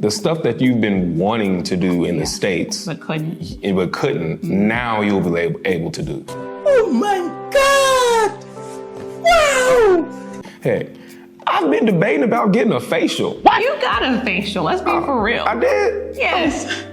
the stuff that you've been wanting to do in the States, but couldn't. Now you'll be able to do. Oh my God! Wow! Hey, I've been debating about getting a facial. What? You got a facial, let's be for real. I did? Yes.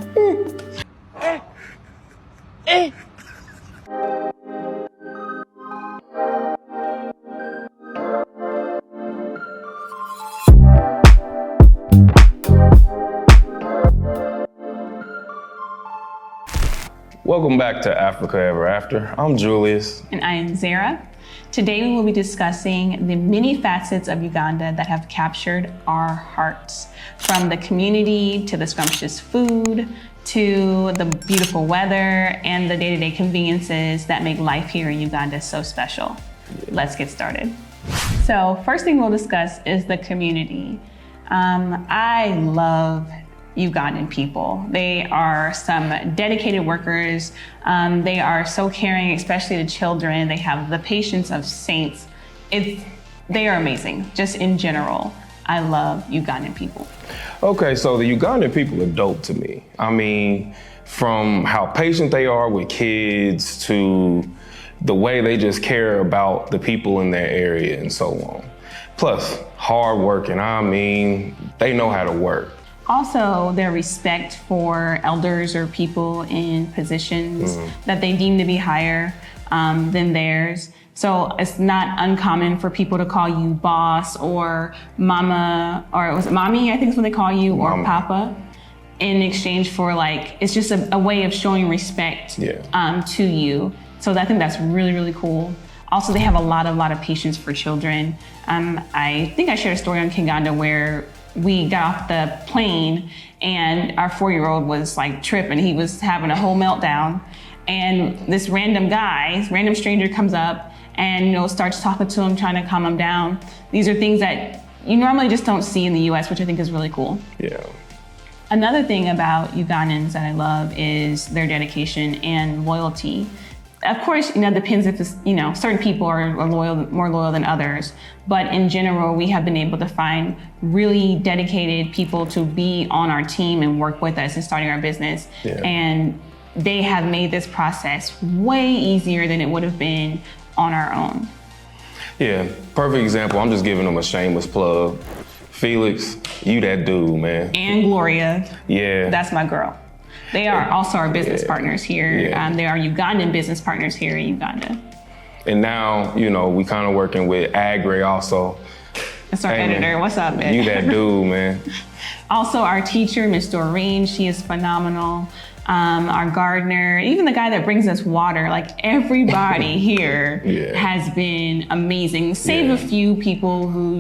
Welcome back to Africa Ever After. I'm Julius. And I am Zara. Today we will be discussing the many facets of Uganda that have captured our hearts. From the community, to the scrumptious food, to the beautiful weather, and the day-to-day conveniences that make life here in Uganda so special. Let's get started. So first thing we'll discuss is the community. I love Ugandan people. They are some dedicated workers. They are so caring, especially the children. They have the patience of saints. They are amazing, just in general. I love Ugandan people. Okay, so the Ugandan people are dope to me. I mean, from how patient they are with kids to the way they just care about the people in their area and so on. Plus, hardworking. I mean, they know how to work. Also, their respect for elders or people in positions that they deem to be higher than theirs. So it's not uncommon for people to call you boss or mama, or was it mommy, I think is what they call you, or papa, in exchange for it's just a way of showing respect to you. So I think that's really, really cool. Also, they have a lot of patience for children. I think I shared a story on Uganda where we got off the plane and our 4-year-old was tripping. He was having a whole meltdown. And this random stranger comes up and starts talking to him, trying to calm him down. These are things that you normally just don't see in the US, which I think is really cool. Yeah. Another thing about Ugandans that I love is their dedication and loyalty. Of course, it depends if it's, certain people are more loyal than others. But in general, we have been able to find really dedicated people to be on our team and work with us in starting our business. Yeah. And they have made this process way easier than it would have been on our own. Yeah, perfect example. I'm just giving them a shameless plug. Felix, you that dude, man. And Gloria. Yeah. That's my girl. They are also our business partners here. Yeah. They are Ugandan business partners here in Uganda. And now, we kind of working with Agri also. That's our editor. What's up, man? You that dude, man. Also, our teacher, Miss Doreen, she is phenomenal. Our gardener, even the guy that brings us water, everybody here has been amazing. Save a few people who,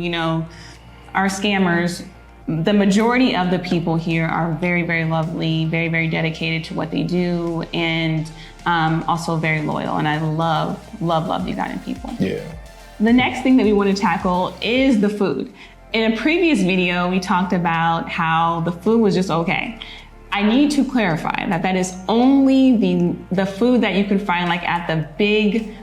are scammers. The majority of the people here are very, very lovely, very, very dedicated to what they do, and also very loyal. And I love Ugandan people. Yeah. The next thing that we want to tackle is the food. In a previous video, we talked about how the food was just okay. I need to clarify that is only the food that you can find at the big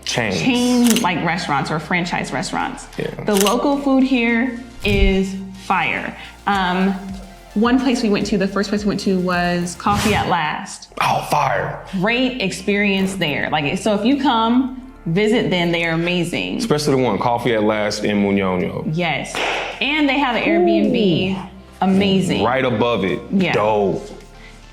chain restaurants or franchise restaurants. Yeah. The local food here is fire. One place we went to, the first place we went to was Coffee at Last. Oh, fire. Great experience there. So if you come, visit them, they are amazing. Especially the one, Coffee at Last in Munyonyo. Yes. And they have an Airbnb, amazing. Right above it, dope.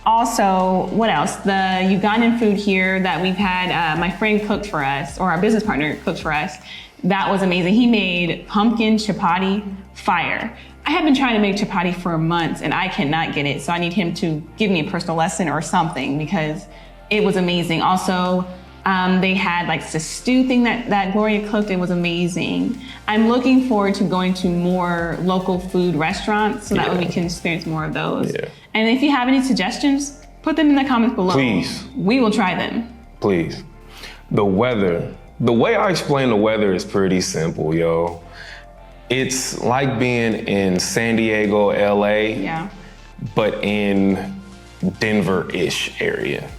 Also, what else? The Ugandan food here that we've had, my friend cooked for us, or our business partner cooked for us. That was amazing. He made pumpkin chapati, fire. I have been trying to make chapati for months and I cannot get it. So I need him to give me a personal lesson or something because it was amazing. Also, they had the stew thing that Gloria cooked. It was amazing. I'm looking forward to going to more local food restaurants so that way we can experience more of those. Yeah. And if you have any suggestions, put them in the comments below. Please. We will try them. Please. The weather. The way I explain the weather is pretty simple, yo. It's like being in San Diego, LA, but in Denver-ish area.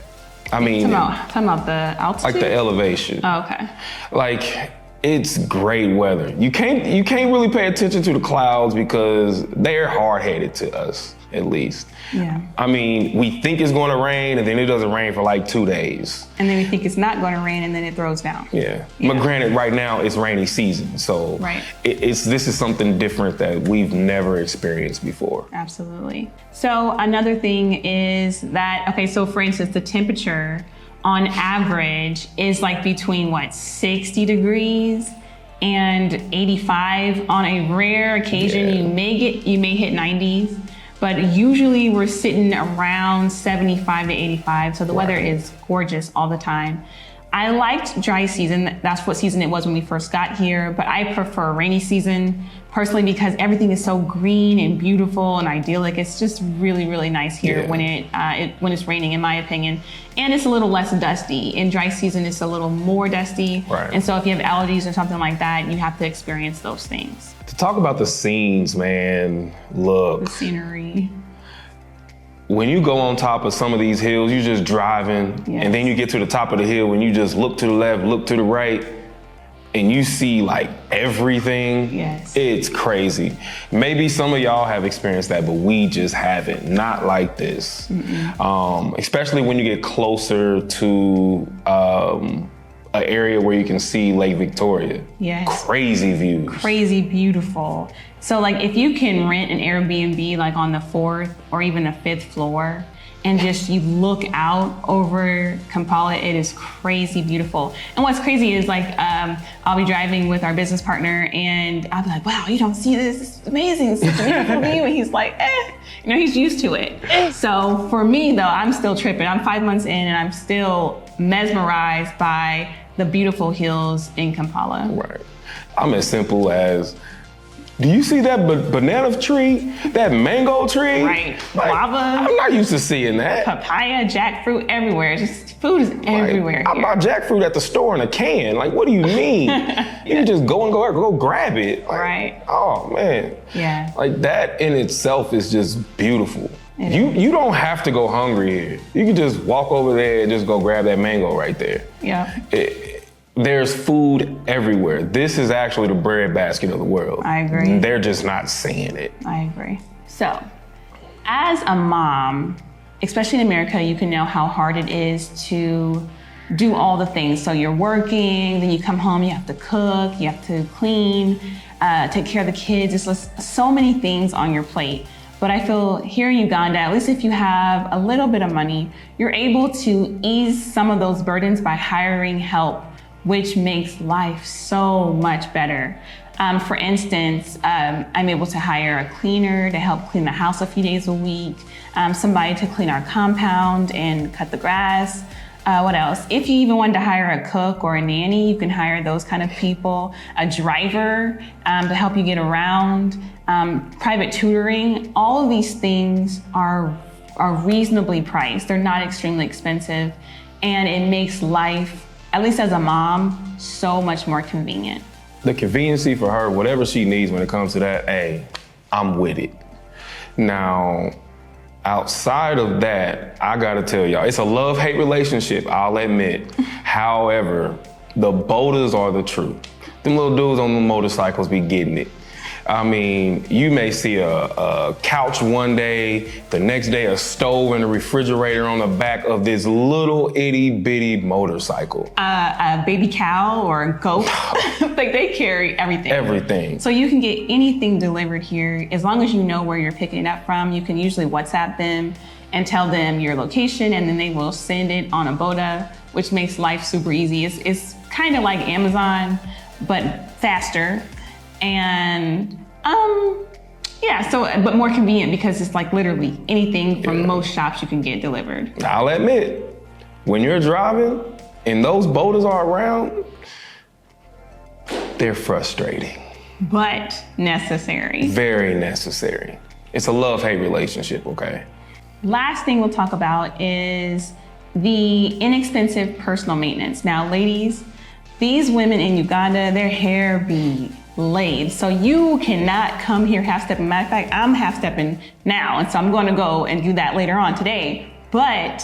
I mean, talking about the altitude? The elevation. Oh, okay. It's great weather. You can't really pay attention to the clouds because they're hard-headed to us, at least. Yeah. I mean, we think it's going to rain, and then it doesn't rain for like 2 days. And then we think it's not going to rain, and then it throws down. Yeah. But granted, right now it's rainy season, so Right. this is something different that we've never experienced before. Absolutely. So another thing is that, okay, so for instance, the temperature on average is like between 60 degrees and 85. On a rare occasion, you may hit 90s, but usually we're sitting around 75 to 85. So the weather is gorgeous all the time. I liked dry season. That's what season it was when we first got here, but I prefer rainy season personally because everything is so green and beautiful and idyllic. It's just really, really nice here when it's raining, in my opinion. And it's a little less dusty. In dry season, it's a little more dusty. Right. And so if you have allergies or something like that, you have to experience those things. To talk about the scenes, man, look. The scenery. When you go on top of some of these hills, you're just driving, and then you get to the top of the hill and you just look to the left, look to the right, and you see like everything. Yes. It's crazy. Maybe some of y'all have experienced that, but we just haven't. Not like this. Especially when you get closer to an area where you can see Lake Victoria. Yes. Crazy views. Crazy beautiful. So like if you can rent an Airbnb like on the 4th or even the 5th floor and just you look out over Kampala, it is crazy beautiful. And what's crazy is like I'll be driving with our business partner and I'll be like, wow, you don't see this? It's amazing. It's such a beautiful view. And he's like, he's used to it. So for me though, I'm still tripping. I'm 5 months in and I'm still mesmerized by the beautiful hills in Kampala. Right. I'm as simple as, do you see that banana tree? That mango tree? Right. Like, Guava. I'm not used to seeing that. Papaya, jackfruit, everywhere. Just food is everywhere I here. bought jackfruit at the store in a can. Like, what do you mean? You can just go grab it. Like, Right. Oh man. Yeah. Like that in itself is just beautiful. You don't have to go hungry here. You can just walk over there and just go grab that mango right there. Yeah. There's food everywhere. This is actually the breadbasket of the world. I agree. They're just not seeing it. I agree. So, as a mom, especially in America, you can know how hard it is to do all the things. So you're working, then you come home, you have to cook, you have to clean, take care of the kids. It's just so many things on your plate. But I feel here in Uganda, at least if you have a little bit of money, you're able to ease some of those burdens by hiring help, which makes life so much better. For instance, I'm able to hire a cleaner to help clean the house a few days a week, somebody to clean our compound and cut the grass. What else? If you even wanted to hire a cook or a nanny, you can hire those kind of people, a driver to help you get around, private tutoring. All of these things are reasonably priced. They're not extremely expensive, and it makes life, at least as a mom, so much more convenient. The conveniency for her, whatever she needs when it comes to that, hey, I'm with it. Now, outside of that, I gotta tell y'all, it's a love-hate relationship, I'll admit. However, the boaters are the truth. Them little dudes on the motorcycles be getting it. I mean, you may see a couch one day, the next day a stove and a refrigerator on the back of this little itty bitty motorcycle. A baby cow or a goat, like they carry everything. Everything. So you can get anything delivered here as long as you know where you're picking it up from. You can usually WhatsApp them and tell them your location, and then they will send it on a boda, which makes life super easy. It's kind of like Amazon, but faster. And but more convenient because it's like literally anything from most shops you can get delivered. I'll admit, when you're driving and those boaters are around, they're frustrating. But necessary. Very necessary. It's a love-hate relationship, okay? Last thing we'll talk about is the inexpensive personal maintenance. Now, ladies, these women in Uganda, their hair be laid. So you cannot come here half-stepping. Matter of fact, I'm half-stepping now, and so I'm going to go and do that later on today. But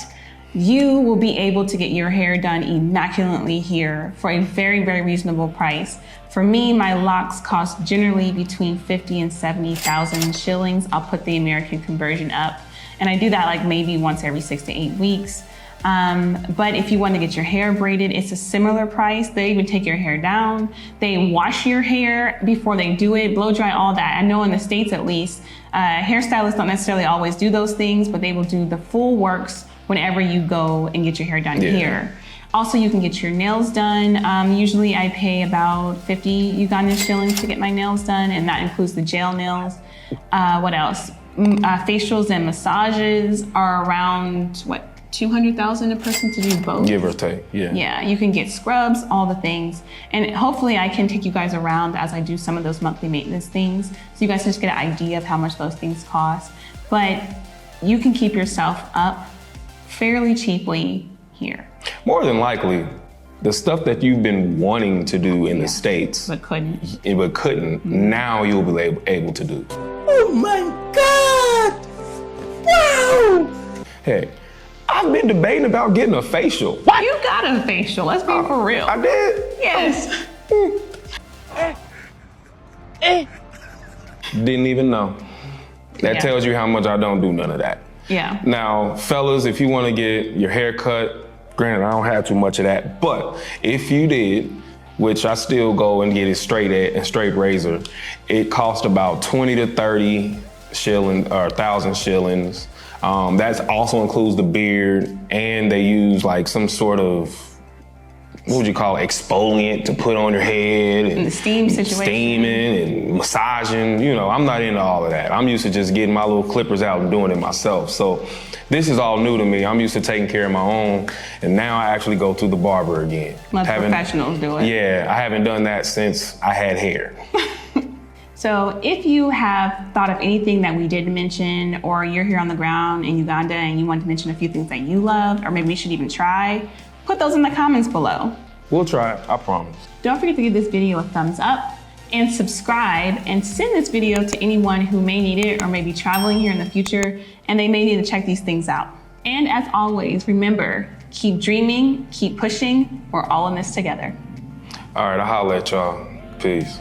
you will be able to get your hair done immaculately here for a very, very reasonable price. For me, my locks cost generally between 50 and 70,000 shillings. I'll put the American conversion up. And I do that like maybe once every 6 to 8 weeks. But if you want to get your hair braided, it's a similar price. They even take your hair down. They wash your hair before they do it, blow dry, all that. I know in the States at least, hairstylists don't necessarily always do those things, but they will do the full works whenever you go and get your hair done here. Also, you can get your nails done. Usually I pay about 50 Ugandan shillings to get my nails done, and that includes the gel nails. What else? Facials and massages are around, what, 200,000 a person to do both? Give or take, yeah. Yeah, you can get scrubs, all the things. And hopefully I can take you guys around as I do some of those monthly maintenance things, so you guys just get an idea of how much those things cost. But you can keep yourself up fairly cheaply here. More than likely, the stuff that you've been wanting to do in the States, But couldn't. now you'll be able to do. Oh my God! Wow! Hey, I've been debating about getting a facial. What? You got a facial, let's be for real. I did? Yes. Didn't even know. That Yeah. tells you how much I don't do none of that. Yeah. Now, fellas, if you want to get your hair cut, granted, I don't have too much of that, but if you did, which I still go and get it straight razor, it costs about 20 to 30 shillings or 1,000 shillings. That also includes the beard, and they use like some sort of, what would you call it, exfoliant to put on your head, and the steam situation. steaming and massaging. You know, I'm not into all of that. I'm used to just getting my little clippers out and doing it myself. So this is all new to me. I'm used to taking care of my own, and now I actually go to the barber again. Let professionals do it. Yeah, I haven't done that since I had hair. So if you have thought of anything that we didn't mention, or you're here on the ground in Uganda and you want to mention a few things that you loved, or maybe you should even try, put those in the comments below. We'll try it, I promise. Don't forget to give this video a thumbs up and subscribe, and send this video to anyone who may need it or may be traveling here in the future and they may need to check these things out. And as always, remember, keep dreaming, keep pushing, we're all in this together. All right, I'll holler at y'all. Peace.